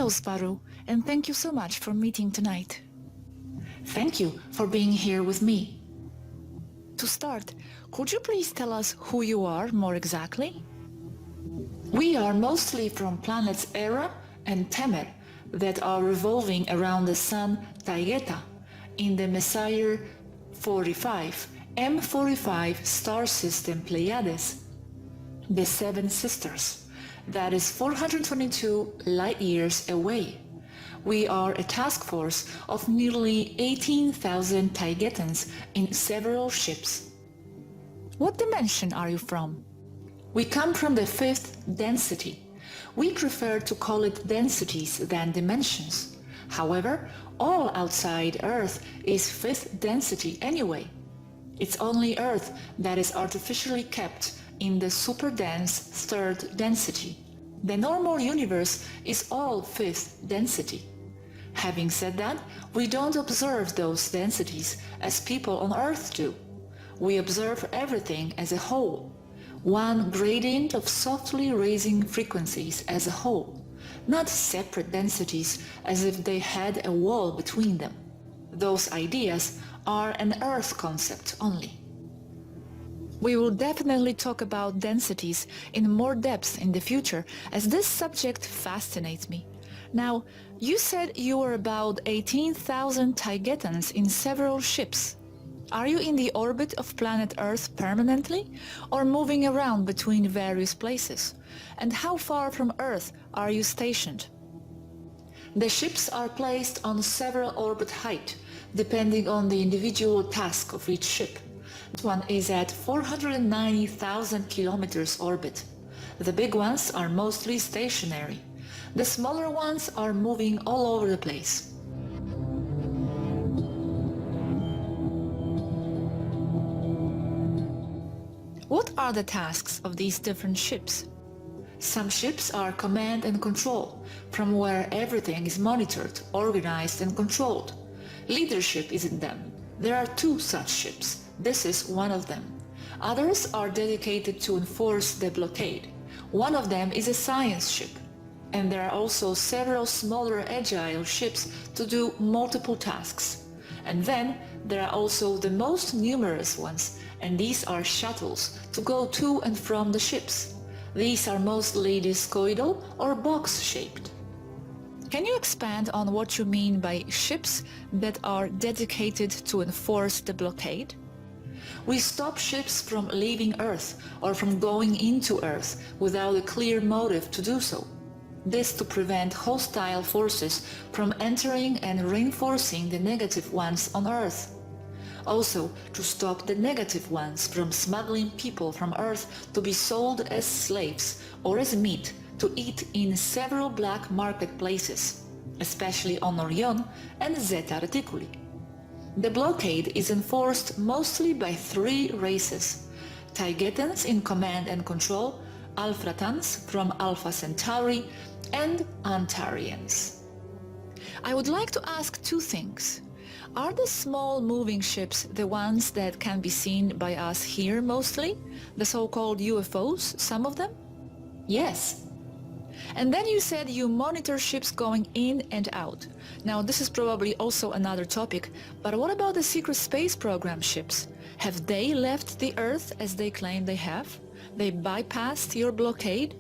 Hello, Sparu, and thank you so much for meeting tonight. Thank you for being here with me. To start, could you please tell us who you are more exactly? We are mostly from planets Era and Temer that are revolving around the sun Taygeta in the Messiah 45, M45 star system Pleiades, the Seven Sisters, that is 422 light years away. We are a task force of nearly 18,000 Taygetans in several ships. What dimension are you from? We come from the fifth density. We prefer to call it densities than dimensions. However, all outside Earth is fifth density anyway. It's only Earth that is artificially kept in the super-dense third density. The normal universe is all fifth density. Having said that, we don't observe those densities as people on Earth do. We observe everything as a whole, one gradient of softly raising frequencies as a whole, not separate densities as if they had a wall between them. Those ideas are an Earth concept only. We will definitely talk about densities in more depth in the future, as this subject fascinates me. Now, you said you were about 18,000 Taygetans in several ships. Are you in the orbit of planet Earth permanently, or moving around between various places? And how far from Earth are you stationed? The ships are placed on several orbit height, depending on the individual task of each ship. This one is at 490,000 kilometers orbit. The big ones are mostly stationary. The smaller ones are moving all over the place. What are the tasks of these different ships? Some ships are command and control, from where everything is monitored, organized and controlled. Leadership is in them. There are 2 such ships. This is one of them. Others are dedicated to enforce the blockade. One of them is a science ship. And there are also several smaller agile ships to do multiple tasks. And then there are also the most numerous ones, and these are shuttles to go to and from the ships. These are mostly discoidal or box-shaped. Can you expand on what you mean by ships that are dedicated to enforce the blockade? We stop ships from leaving Earth or from going into Earth without a clear motive to do so. This to prevent hostile forces from entering and reinforcing the negative ones on Earth. Also, to stop the negative ones from smuggling people from Earth to be sold as slaves or as meat to eat in several black marketplaces, especially on Orion and Zeta Reticuli. The blockade is enforced mostly by 3 races: Taygetans in command and control, Alfratans from Alpha Centauri, and Antarians. I would like to ask 2 things. Are the small moving ships the ones that can be seen by us here mostly? The so-called UFOs, some of them? Yes. And then you said you monitor ships going in and out. Now this is probably also another topic, but what about the secret space program ships? Have they left the Earth as they claim they have? They bypassed your blockade?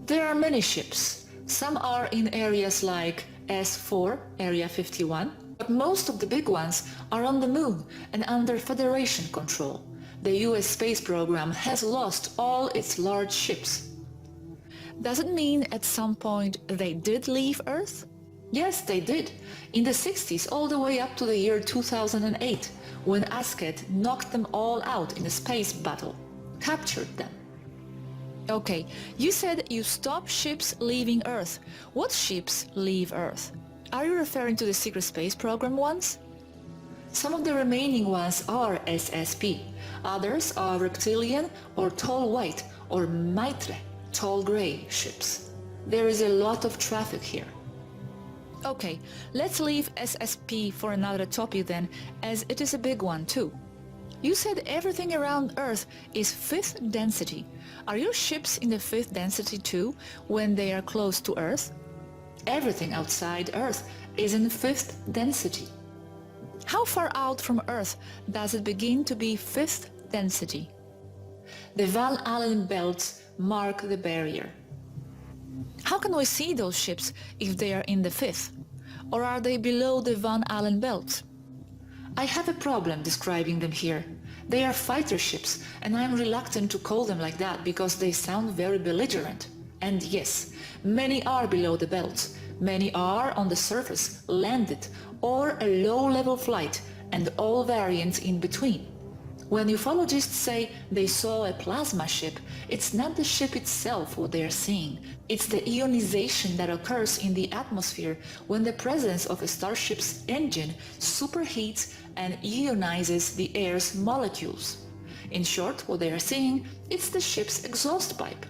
There are many ships. Some are in areas like S4, Area 51, but most of the big ones are on the moon and under Federation control. The US space program has lost all its large ships. Does it mean at some point they did leave Earth? Yes, they did. In the 60s all the way up to the year 2008, when Asket knocked them all out in a space battle, captured them. Okay, you said you stop ships leaving Earth. What ships leave Earth? Are you referring to the secret space program ones? Some of the remaining ones are SSP. Others are reptilian or tall white or Maitre, tall grey ships. There is a lot of traffic here. Okay, let's leave SSP for another topic then, as it is a big one too. You said everything around Earth is 5th density. Are your ships in the 5th density too, when they are close to Earth? everything outside Earth is in fifth density. How far out from Earth does it begin to be fifth density? The Van Allen belts mark the barrier. How can we see those ships if they are in the fifth? Or are they below the Van Allen belt? I have a problem describing them here. They are fighter ships, and I am reluctant to call them like that because they sound very belligerent. And yes, many are below the belts. Many are on the surface, landed, or a low-level flight, and all variants in between. When ufologists say they saw a plasma ship, it's not the ship itself what they are seeing. It's the ionization that occurs in the atmosphere when the presence of a starship's engine superheats and ionizes the air's molecules. In short, what they are seeing, it's the ship's exhaust pipe.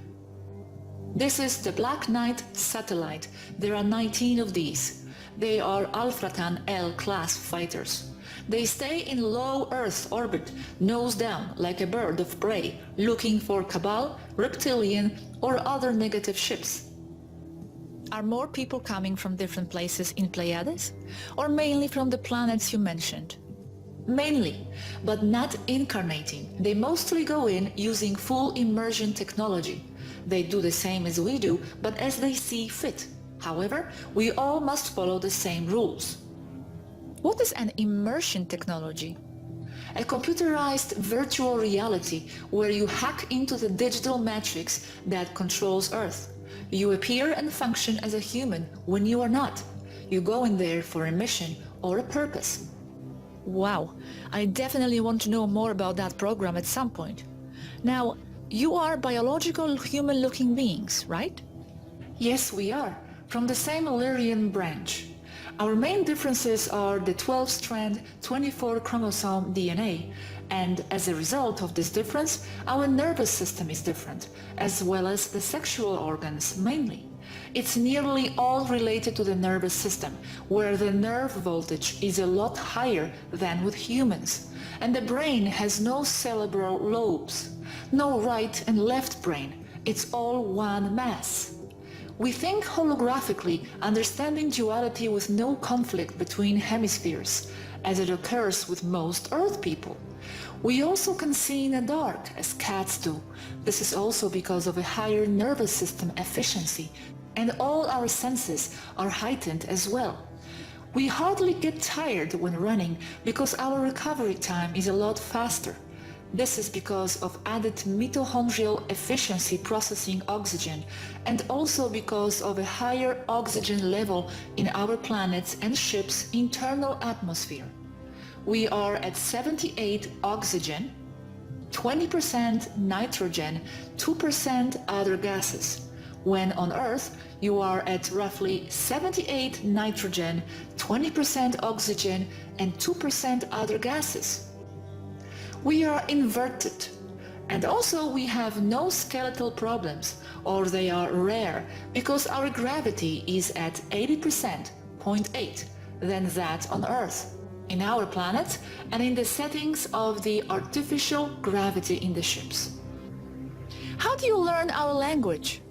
This is the Black Knight satellite. There are 19 of these. They are Alfratan L-class fighters. They stay in low Earth orbit, nose down, like a bird of prey, looking for Cabal, reptilian, or other negative ships. Are more people coming from different places in Pleiades, or mainly from the planets you mentioned? Mainly, but not incarnating. They mostly go in using full immersion technology. They do the same as we do, but as they see fit. However, we all must follow the same rules. What is an immersion technology? A computerized virtual reality where you hack into the digital matrix that controls Earth. You appear and function as a human when you are not. You go in there for a mission or a purpose. Wow, I definitely want to know more about that program at some point. Now, you are biological human-looking beings, right? Yes, we are, from the same Illyrian branch. Our main differences are the 12-strand, 24-chromosome DNA, and as a result of this difference, our nervous system is different, as well as the sexual organs mainly. It's nearly all related to the nervous system, where the nerve voltage is a lot higher than with humans, and the brain has no cerebral lobes, no right and left brain, it's all one mass. We think holographically, understanding duality with no conflict between hemispheres, as it occurs with most Earth people. We also can see in the dark, as cats do. This is also because of a higher nervous system efficiency, and all our senses are heightened as well. We hardly get tired when running because our recovery time is a lot faster. This is because of added mitochondrial efficiency processing oxygen, and also because of a higher oxygen level in our planet's and ship's internal atmosphere. We are at 78 oxygen, 20% nitrogen, 2% other gases. When on Earth, you are at roughly 78 nitrogen, 20% oxygen, and 2% other gases. We are inverted, and also we have no skeletal problems, or they are rare, because our gravity is at 80%, 0.8, than that on Earth, in our planet, and in the settings of the artificial gravity in the ships. How do you learn our language?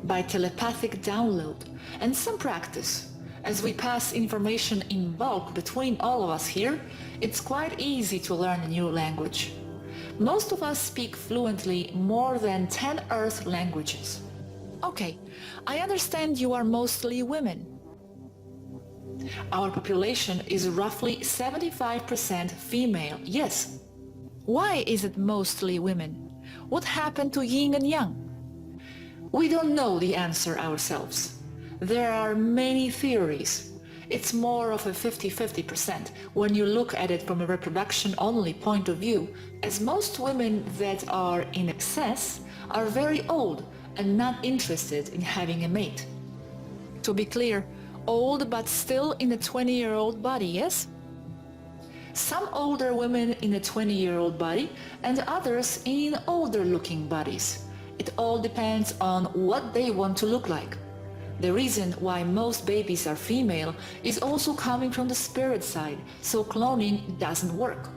By telepathic download and some practice. As we pass information in bulk between all of us here, it's quite easy to learn a new language. Most of us speak fluently more than 10 Earth languages. Okay, I understand you are mostly women. Our population is roughly 75% female, yes. Why is it mostly women? What happened to yin and yang? We don't know the answer ourselves. There are many theories. It's more of a 50-50% when you look at it from a reproduction-only point of view, as most women that are in excess are very old and not interested in having a mate. To be clear, old but still in a 20-year-old body, yes? Some older women in a 20-year-old body and others in older-looking bodies. It all depends on what they want to look like. The reason why most babies are female is also coming from the spirit side, so cloning doesn't work.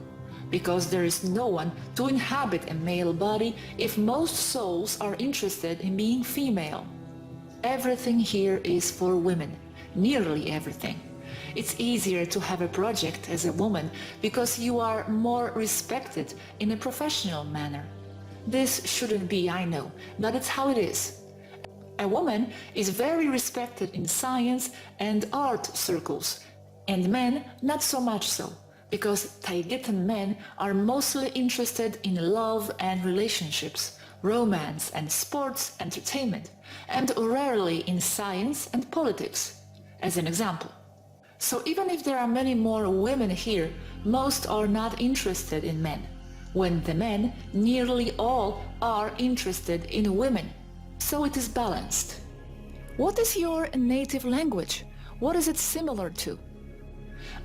Because there is no one to inhabit a male body if most souls are interested in being female. Everything here is for women. nearly everything. It's easier to have a project as a woman because you are more respected in a professional manner. This shouldn't be, I know, but it's how it is. A woman is very respected in science and art circles, and men not so much so, because taygetian men are mostly interested in love and relationships, romance and sports entertainment, and rarely in science and politics, as an example. So even if there are many more women here, most are not interested in men, when the men, nearly all, are interested in women. So it is balanced. What is your native language? What is it similar to?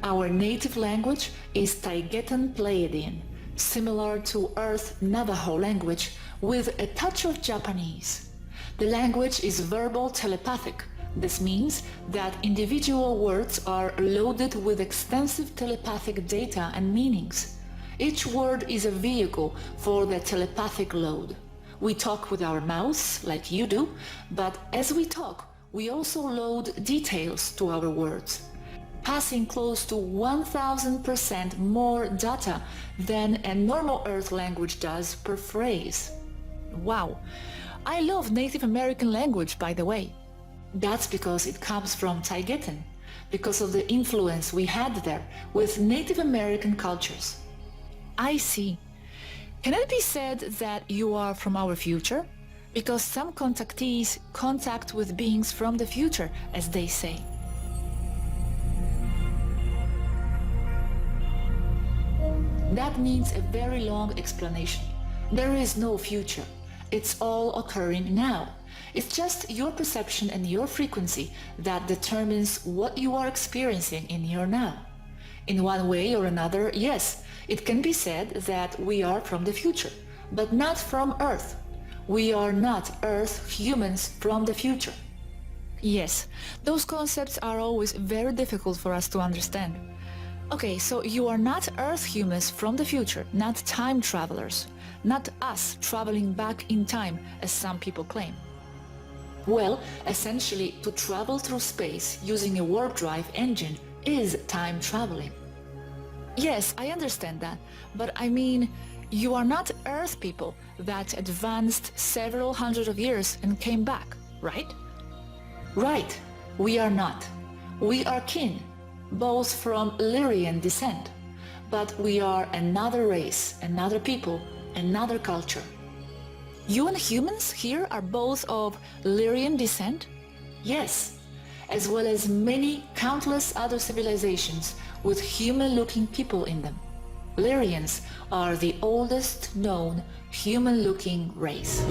Our native language is Taygetian Pleiadian, similar to Earth Navajo language with a touch of Japanese. The language is verbal telepathic. This means that individual words are loaded with extensive telepathic data and meanings. Each word is a vehicle for the telepathic load. We talk with our mouths, like you do, but as we talk, we also load details to our words, passing close to 1000% more data than a normal Earth language does per phrase. Wow! I love Native American language, by the way. That's because it comes from Taygetian, because of the influence we had there with Native American cultures. I see. Can it be said that you are from our future? Because some contactees contact with beings from the future, as they say. That needs a very long explanation. There is no future. It's all occurring now. It's just your perception and your frequency that determines what you are experiencing in your now. In one way or another, yes, it can be said that we are from the future, but not from Earth. We are not Earth humans from the future. Yes, those concepts are always very difficult for us to understand. Okay, so you are not Earth humans from the future, not time travelers, not us traveling back in time, as some people claim. Well, essentially, to travel through space using a warp drive engine is time traveling. Yes, I understand that, but I mean, you are not Earth people that advanced several hundred of years and came back, right? Right, we are not. We are kin, both from Lyrian descent, but we are another race, another people, another culture. You and humans here are both of Lyrian descent? Yes, as well as many countless other civilizations with human-looking people in them. Lyrians are the oldest known human-looking race.